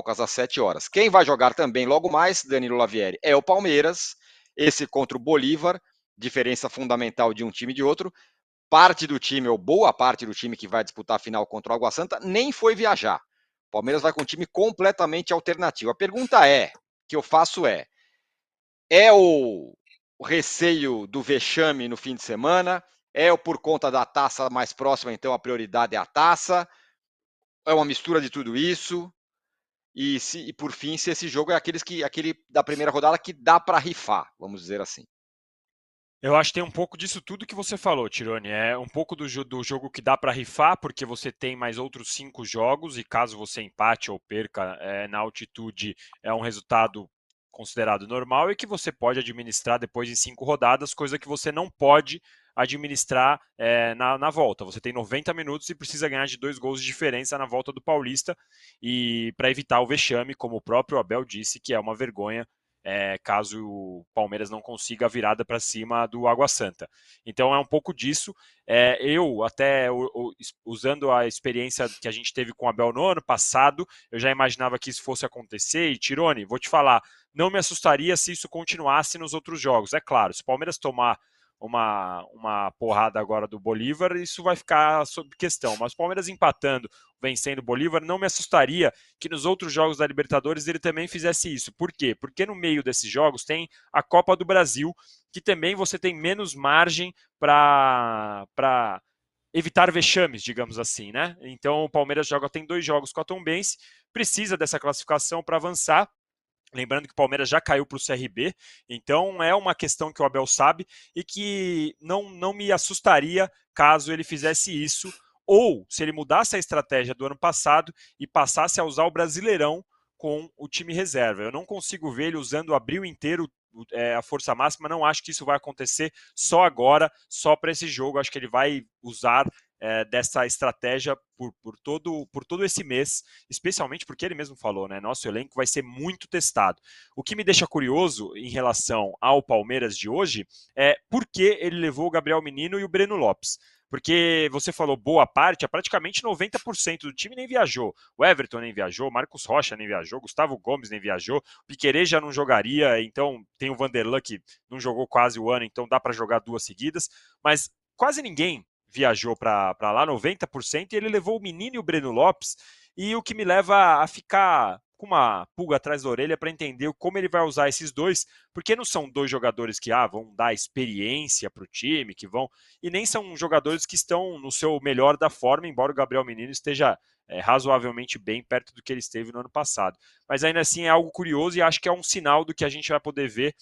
às 7 horas. Quem vai jogar também logo mais, Danilo Lavieri, é o Palmeiras, esse contra o Bolívar, diferença fundamental de um time e de outro. Parte do time, ou boa parte do time que vai disputar a final contra o Água Santa, nem foi viajar. O Palmeiras vai com um time completamente alternativo. A pergunta que eu faço é o receio do vexame no fim de semana? É o por conta da taça mais próxima, então a prioridade é a taça? É uma mistura de tudo isso? E por fim, se esse jogo é aquele da primeira rodada que dá para rifar, vamos dizer assim. Eu acho que tem um pouco disso tudo que você falou, Tirone. É um pouco do jogo que dá para rifar, porque você tem mais outros 5 jogos, e caso você empate ou perca na altitude, é um resultado considerado normal e que você pode administrar depois em 5 rodadas, coisa que você não pode administrar na volta. Você tem 90 minutos e precisa ganhar de 2 gols de diferença na volta do Paulista, e para evitar o vexame, como o próprio Abel disse, que é uma vergonha caso o Palmeiras não consiga a virada para cima do Água Santa. Então é um pouco disso. Eu, até usando a experiência que a gente teve com o Abel no ano passado, eu já imaginava que isso fosse acontecer. E, Tirone, vou te falar, não me assustaria se isso continuasse nos outros jogos. É claro, se o Palmeiras tomar uma porrada agora do Bolívar, isso vai ficar sob questão. Mas o Palmeiras empatando, vencendo o Bolívar, não me assustaria que nos outros jogos da Libertadores ele também fizesse isso. Por quê? Porque no meio desses jogos tem a Copa do Brasil, que também você tem menos margem para evitar vexames, digamos assim, né? Então o Palmeiras tem 2 jogos com a Tombense, precisa dessa classificação para avançar. Lembrando que o Palmeiras já caiu para o CRB, então é uma questão que o Abel sabe e que não me assustaria caso ele fizesse isso, ou se ele mudasse a estratégia do ano passado e passasse a usar o Brasileirão com o time reserva. Eu não consigo ver ele usando o abril inteiro a força máxima, não acho que isso vai acontecer só agora, só para esse jogo. Acho que ele vai usar dessa estratégia por todo esse mês, especialmente porque ele mesmo falou, né? Nosso elenco vai ser muito testado. O que me deixa curioso em relação ao Palmeiras de hoje é por que ele levou o Gabriel Menino e o Breno Lopes. Porque você falou boa parte, praticamente 90% do time nem viajou. O Everton nem viajou, Marcos Rocha nem viajou, Gustavo Gomes nem viajou, Piquerez já não jogaria, então tem o Vanderlan que não jogou quase o ano, então dá para jogar 2 seguidas, mas quase ninguém viajou para lá, 90%, e ele levou o Menino e o Breno Lopes, e o que me leva a ficar com uma pulga atrás da orelha para entender como ele vai usar esses dois, porque não são 2 jogadores que vão dar experiência para o time, que vão, e nem são jogadores que estão no seu melhor da forma, embora o Gabriel Menino esteja razoavelmente bem perto do que ele esteve no ano passado. Mas ainda assim é algo curioso e acho que é um sinal do que a gente vai poder ver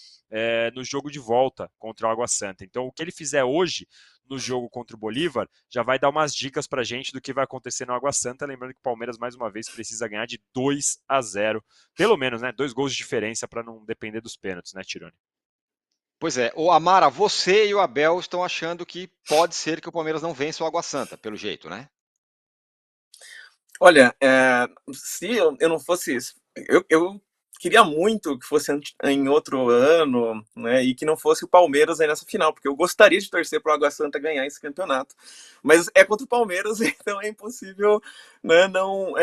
no jogo de volta contra o Água Santa. Então o que ele fizer hoje no jogo contra o Bolívar, já vai dar umas dicas pra gente do que vai acontecer no Água Santa, lembrando que o Palmeiras mais uma vez precisa ganhar de 2-0, pelo menos, né, 2 gols de diferença para não depender dos pênaltis, né, Tironi? Pois é, o Amara, você e o Abel estão achando que pode ser que o Palmeiras não vença o Água Santa, pelo jeito, né? Olha, se eu não fosse. Eu queria muito que fosse em outro ano, né, e que não fosse o Palmeiras aí nessa final, porque eu gostaria de torcer para o Água Santa ganhar esse campeonato. Mas é contra o Palmeiras, então é impossível, né, não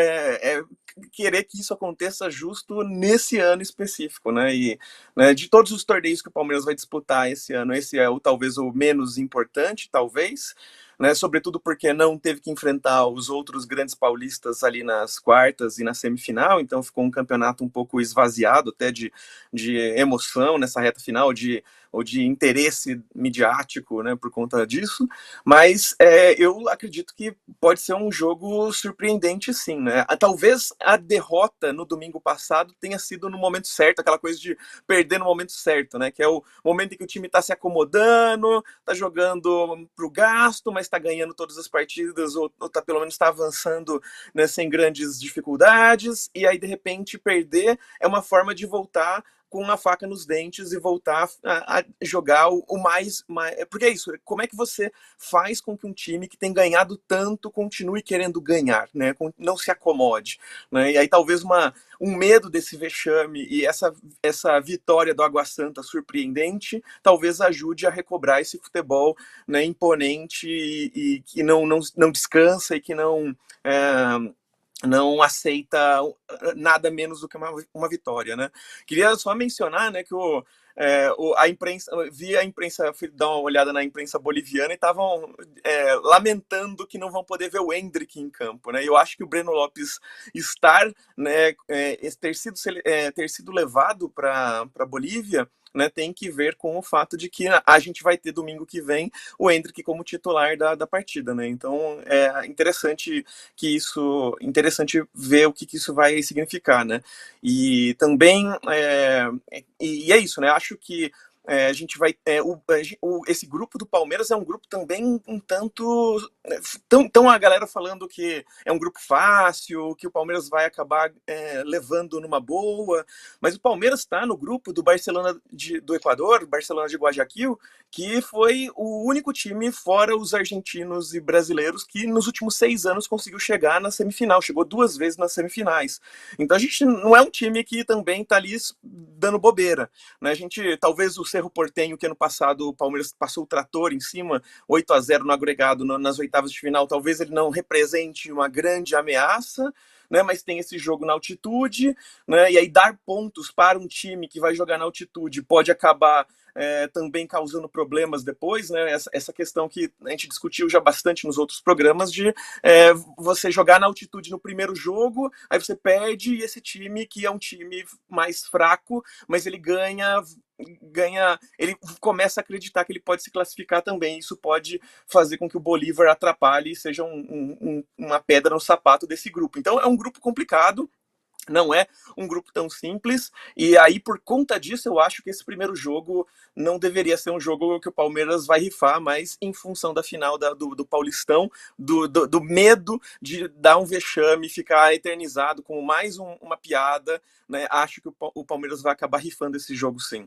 querer que isso aconteça justo nesse ano específico, né? E, né, de todos os torneios que o Palmeiras vai disputar esse ano, esse é talvez o menos importante, talvez. Né, sobretudo porque não teve que enfrentar os outros grandes paulistas ali nas quartas e na semifinal, então ficou um campeonato um pouco esvaziado até de emoção nessa reta final, ou de interesse midiático, né, por conta disso, mas eu acredito que pode ser um jogo surpreendente sim, né? Talvez a derrota no domingo passado tenha sido no momento certo, aquela coisa de perder no momento certo, né, que é o momento em que o time está se acomodando, está jogando para o gasto, mas está ganhando todas as partidas, ou pelo menos está avançando, né, sem grandes dificuldades, e aí de repente perder é uma forma de voltar com a faca nos dentes e voltar a jogar o mais. Porque é isso, como é que você faz com que um time que tem ganhado tanto continue querendo ganhar, né? Não se acomode. Né? E aí talvez um medo desse vexame e essa vitória do Água Santa surpreendente talvez ajude a recobrar esse futebol, né, imponente e que não descansa e que não não aceita nada menos do que uma vitória, né? Queria só mencionar, né, que a imprensa, vi a imprensa, fui dar uma olhada na imprensa boliviana e estavam lamentando que não vão poder ver o Endrick em campo, né? Eu acho que o Breno Lopes estar, né, ter sido levado para Bolívia, né, tem que ver com o fato de que a gente vai ter domingo que vem o Endrick como titular da partida, né? Então é interessante ver o que isso vai significar, né? E também e é isso, né? Acho que a gente vai. Esse grupo do Palmeiras é um grupo também um tanto. Tão a galera falando que é um grupo fácil, que o Palmeiras vai acabar levando numa boa. Mas o Palmeiras está no grupo do Barcelona do Equador, Barcelona de Guayaquil, que foi o único time, fora os argentinos e brasileiros, que nos últimos 6 anos conseguiu chegar na semifinal. Chegou 2 vezes nas semifinais. Então a gente não é um time que também está ali dando bobeira, né? A gente, talvez o Cerro Porteño, que ano passado o Palmeiras passou o trator em cima, 8-0 no agregado nas oitavas de final, talvez ele não represente uma grande ameaça, né, mas tem esse jogo na altitude, né, e aí dar pontos para um time que vai jogar na altitude pode acabar também causando problemas depois, né, essa questão que a gente discutiu já bastante nos outros programas de você jogar na altitude no primeiro jogo, aí você perde e esse time, que é um time mais fraco, mas ele ganha, ele começa a acreditar que ele pode se classificar também. Isso pode fazer com que o Bolívar atrapalhe e seja uma pedra no sapato desse grupo. Então é um grupo complicado, não é um grupo tão simples, e aí por conta disso eu acho que esse primeiro jogo não deveria ser um jogo que o Palmeiras vai rifar, mas em função da final do Paulistão, do medo de dar um vexame, ficar eternizado como mais uma piada, né? Acho que o Palmeiras vai acabar rifando esse jogo sim.